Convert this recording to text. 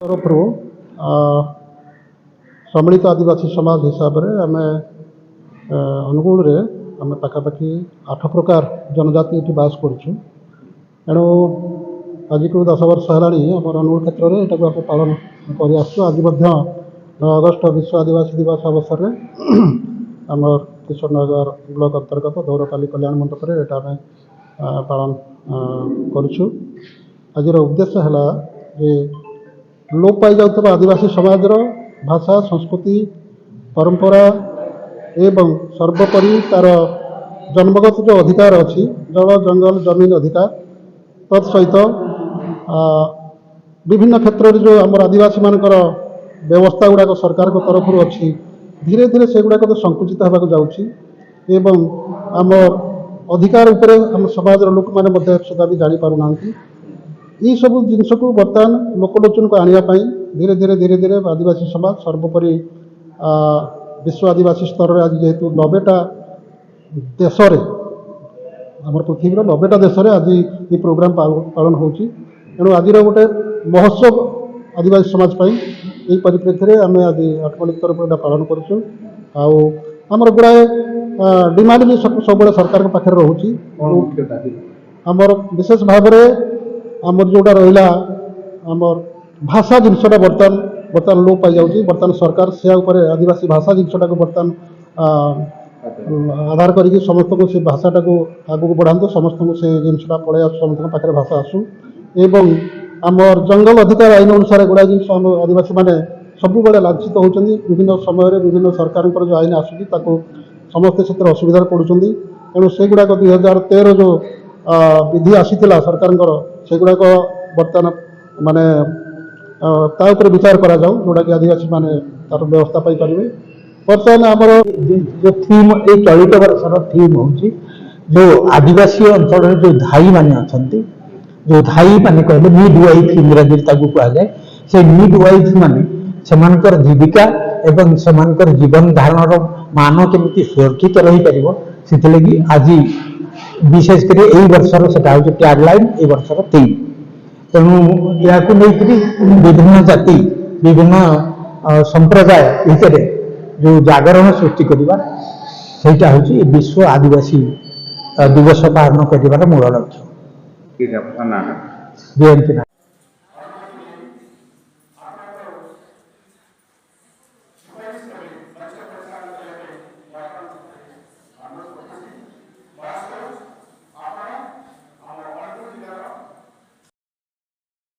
तरफ सम्मिलित आदिवासी समाज हिसाब से आम अनुगुल आम पाखापाखि 8 प्रकार जनजाति ये बास करूँ। एणु आज को 10 वर्ष है आम अनुगुल क्षेत्र में यहाँ आप पालन कर आज 9 अगस्ट विश्व आदिवासी दिवस अवसर में आम किशोरनगर ब्लॉक अंतर्गत दौरपाली कल्याण मंडप में यहाँ आम पालन करूँ। आज उद्देश्य है लोप पाई जाउतबा आदिवासी समाज भाषा संस्कृति परंपरा एवं सर्वोपरि तार जन्मगत जो अधिकार अच्छी जल जंगल जमीन अधिकार तत्सहित विभिन्न क्षेत्र में जो आम आदिवासी मानकर व्यवस्था गुड़ाक सरकार को तरफ अच्छी धीरे धीरे से गुड़ाक तो संकुचित होगा जाऊँगी एवं आम अधिकार उपरे आम समाज लोक मैंने सुधा भी जापारूना यही सब जिनस को बर्तमान लोकलोचन को आने धीरे धीरे आदिवासी समाज सर्वोपरि विश्व आदिवासी स्तर में आज जेहेतु 90टा देश आम पृथ्वी 90टा देश आज ये प्रोग्राम पालन होणु आज गोटे महोत्सव आदिवासी समाज यही परिप्रेक्षी में आम आज आठमल्लिक तरफ यहाँ पालन करमर गुड़ाए डिमांड भी सब सरकार पाखे रोचे आमर विशेष भाव में आमर जोटा रहा आमर भाषा जिनसटा बर्तमान लोप पाई जाऊँगी। बर्तमान सरकार से आदिवासी भाषा जिनसटा को बर्तमान आधार करके समस्त को से भाषाटा को आगू बढ़ातु समस्त को से जिनसटा पलि आस समस्त पाखे भाषा आसू एवं आमर जंगल अधिकार आईन अनुसार गुड़ा जिन आदिवासी मैंने सब लांछित होती विभिन्न समय विभिन्न सरकार जो आईन आसूँ समस्ते से असुविधा पड़ुं तेणु से गुड़ाक 2013 जो विधि आसीला सरकार से गुड़ाक बर्तमान माने ताऊपर विचार करा जाऊ जोड़ा कि आदिवासी माने तार व्यवस्था पाई परिबे। बर्तमान आमर जो थीम ये चलित वर्षर थीम हूँ जो आदिवासी अंचल जो धाई माने अच्छी जो धाई माने कहले मिडवाइफ इंग्राजी कहुए से मिडवाइफ माने सेमानकर जीविका एवं सेमानकर जीवन धारण मान केमिति सुरक्षित रही परिबो सेति लगी आज विशेषकर यही वर्षर से टैगलाइन ए वर्षर थीम तेणु या विभिन्न जाति विभिन्न संप्रदाय भितर जो जागरण सृष्टि करवा सेटा हूँ विश्व आदिवासी दिवस पालन कर मूल लक्ष्य।